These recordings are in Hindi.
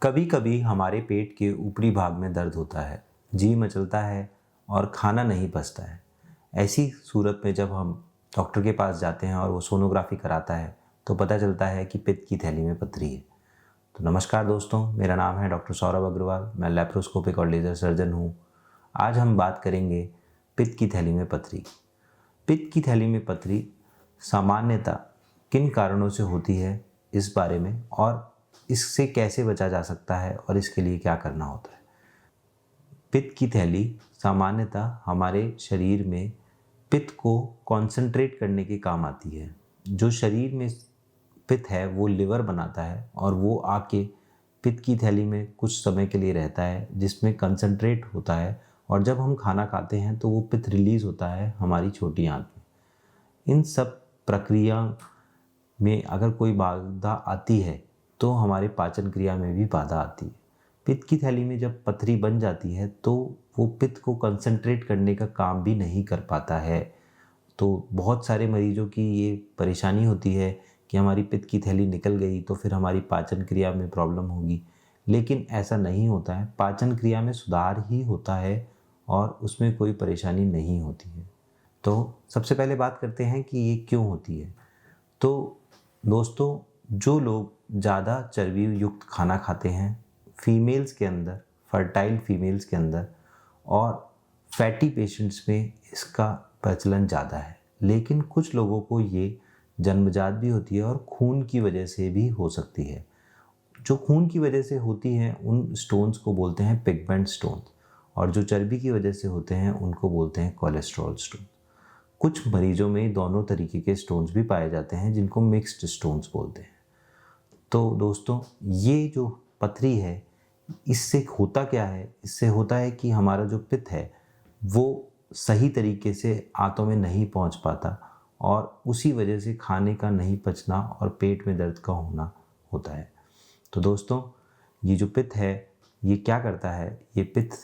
कभी कभी हमारे पेट के ऊपरी भाग में दर्द होता है, जी मचलता है और खाना नहीं पचता है। ऐसी सूरत में जब हम डॉक्टर के पास जाते हैं और वो सोनोग्राफी कराता है तो पता चलता है कि पित्त की थैली में पथरी है। तो नमस्कार दोस्तों, मेरा नाम है डॉक्टर सौरभ अग्रवाल। मैं लैप्रोस्कोपिक और लेज़र सर्जन हूँ। आज हम बात करेंगे पित्त की थैली में पथरी। पित्त की थैली में पथरी सामान्यतः किन कारणों से होती है, इस बारे में, और इससे कैसे बचा जा सकता है और इसके लिए क्या करना होता है। पित्त की थैली सामान्यतः हमारे शरीर में पित्त को कंसंट्रेट करने के काम आती है। जो शरीर में पित्त है वो लिवर बनाता है और वो आके पित्त की थैली में कुछ समय के लिए रहता है, जिसमें कंसंट्रेट होता है, और जब हम खाना खाते हैं तो वो पित्त रिलीज़ होता है हमारी छोटी आंत में। इन सब प्रक्रिया में अगर कोई बाधा आती है तो हमारे पाचन क्रिया में भी बाधा आती है। पित्त की थैली में जब पथरी बन जाती है तो वो पित्त को कंसंट्रेट करने का काम भी नहीं कर पाता है। तो बहुत सारे मरीजों की ये परेशानी होती है कि हमारी पित्त की थैली निकल गई तो फिर हमारी पाचन क्रिया में प्रॉब्लम होगी, लेकिन ऐसा नहीं होता है। पाचन क्रिया में सुधार ही होता है और उसमें कोई परेशानी नहीं होती है। तो सबसे पहले बात करते हैं कि ये क्यों होती है। तो दोस्तों, जो लोग ज़्यादा चर्बी युक्त खाना खाते हैं, फीमेल्स के अंदर, फर्टाइल फीमेल्स के अंदर और फैटी पेशेंट्स में इसका प्रचलन ज़्यादा है। लेकिन कुछ लोगों को ये जन्मजात भी होती है और खून की वजह से भी हो सकती है। जो खून की वजह से होती हैं उन स्टोन्स को बोलते हैं पिगमेंट स्टोन्स, और जो चर्बी की वजह से होते हैं उनको बोलते हैं कोलेस्ट्रॉल स्टोन। कुछ मरीजों में दोनों तरीके के स्टोन्स भी पाए जाते हैं, जिनको मिक्स्ड स्टोन्स बोलते हैं। तो दोस्तों, ये जो पथरी है, इससे होता क्या है? इससे होता है कि हमारा जो पित्त है वो सही तरीके से आंतों में नहीं पहुंच पाता, और उसी वजह से खाने का नहीं पचना और पेट में दर्द का होना होता है। तो दोस्तों, ये जो पित्त है ये क्या करता है? ये पित्त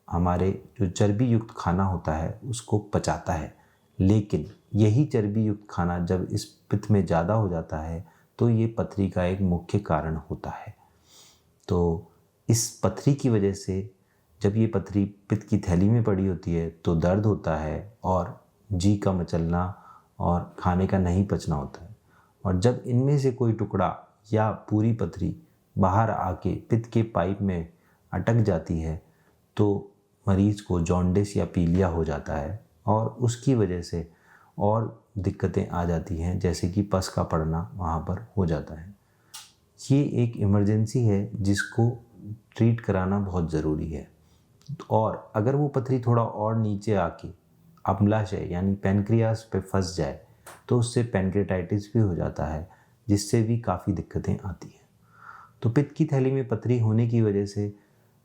हमारे जो चर्बी युक्त खाना होता है उसको पचाता है, लेकिन यही चर्बी युक्त खाना जब इस पित्त में ज़्यादा हो जाता है तो ये पथरी का एक मुख्य कारण होता है। तो इस पथरी की वजह से जब ये पथरी पित्त की थैली में पड़ी होती है तो दर्द होता है और जी का मचलना और खाने का नहीं पचना होता है। और जब इनमें से कोई टुकड़ा या पूरी पथरी बाहर आके पित्त के पाइप में अटक जाती है तो मरीज़ को जॉन्डिस या पीलिया हो जाता है, और उसकी वजह से और दिक्कतें आ जाती हैं, जैसे कि पस का पड़ना वहाँ पर हो जाता है। ये एक इमरजेंसी है जिसको ट्रीट कराना बहुत ज़रूरी है। और अगर वो पथरी थोड़ा और नीचे आके अम्लाशय यानी पैनक्रियास पे फंस जाए तो उससे पैनक्रेटाइटिस भी हो जाता है, जिससे भी काफ़ी दिक्कतें आती हैं। तो पित्त की थैली में पथरी होने की वजह से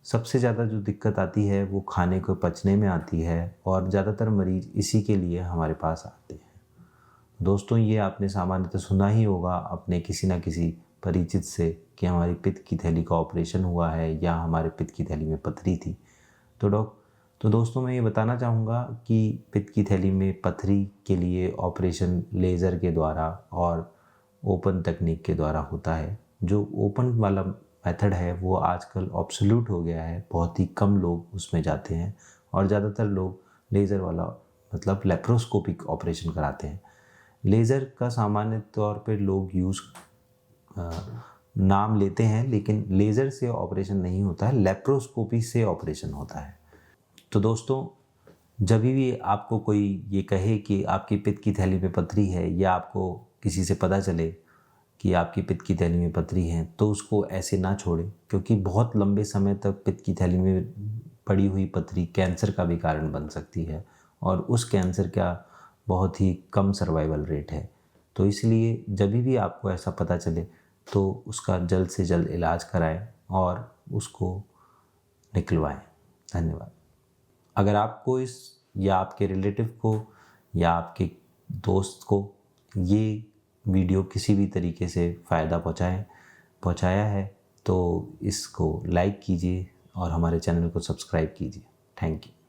सबसे ज़्यादा जो दिक्कत आती है वो खाने को पचने में आती है, और ज़्यादातर मरीज़ इसी के लिए हमारे पास आते हैं। दोस्तों, ये आपने सामान्यतः सुना ही होगा अपने किसी न किसी परिचित से कि हमारी पित्त की थैली का ऑपरेशन हुआ है या हमारे पित्त की थैली में पथरी थी। तो दोस्तों, मैं ये बताना चाहूँगा कि पित्त की थैली में पथरी के लिए ऑपरेशन लेज़र के द्वारा और ओपन तकनीक के द्वारा होता है। जो ओपन वाला मेथड है वो आजकल ऑब्सोल्यूट हो गया है, बहुत ही कम लोग उसमें जाते हैं, और ज़्यादातर लोग लेज़र वाला मतलब लेप्रोस्कोपिक ऑपरेशन कराते हैं। लेज़र का सामान्य तौर पे लोग नाम लेते हैं, लेकिन लेज़र से ऑपरेशन नहीं होता है, लेप्रोस्कोपी से ऑपरेशन होता है। तो दोस्तों, जब भी आपको कोई ये कहे कि आपकी पित्त की थैली में पथरी है, या आपको किसी से पता चले कि आपकी पित्त की थैली में पथरी है, तो उसको ऐसे ना छोड़ें, क्योंकि बहुत लंबे समय तक पित्त की थैली में पड़ी हुई पथरी कैंसर का भी कारण बन सकती है, और उस कैंसर का बहुत ही कम सर्वाइवल रेट है। तो इसलिए जब भी आपको ऐसा पता चले तो उसका जल्द से जल्द इलाज कराएं और उसको निकलवाएं। धन्यवाद। अगर आपको इस, या आपके रिलेटिव को, या आपके दोस्त को ये वीडियो किसी भी तरीके से फ़ायदा पहुंचाया है तो इसको लाइक कीजिए और हमारे चैनल को सब्सक्राइब कीजिए। Thank you.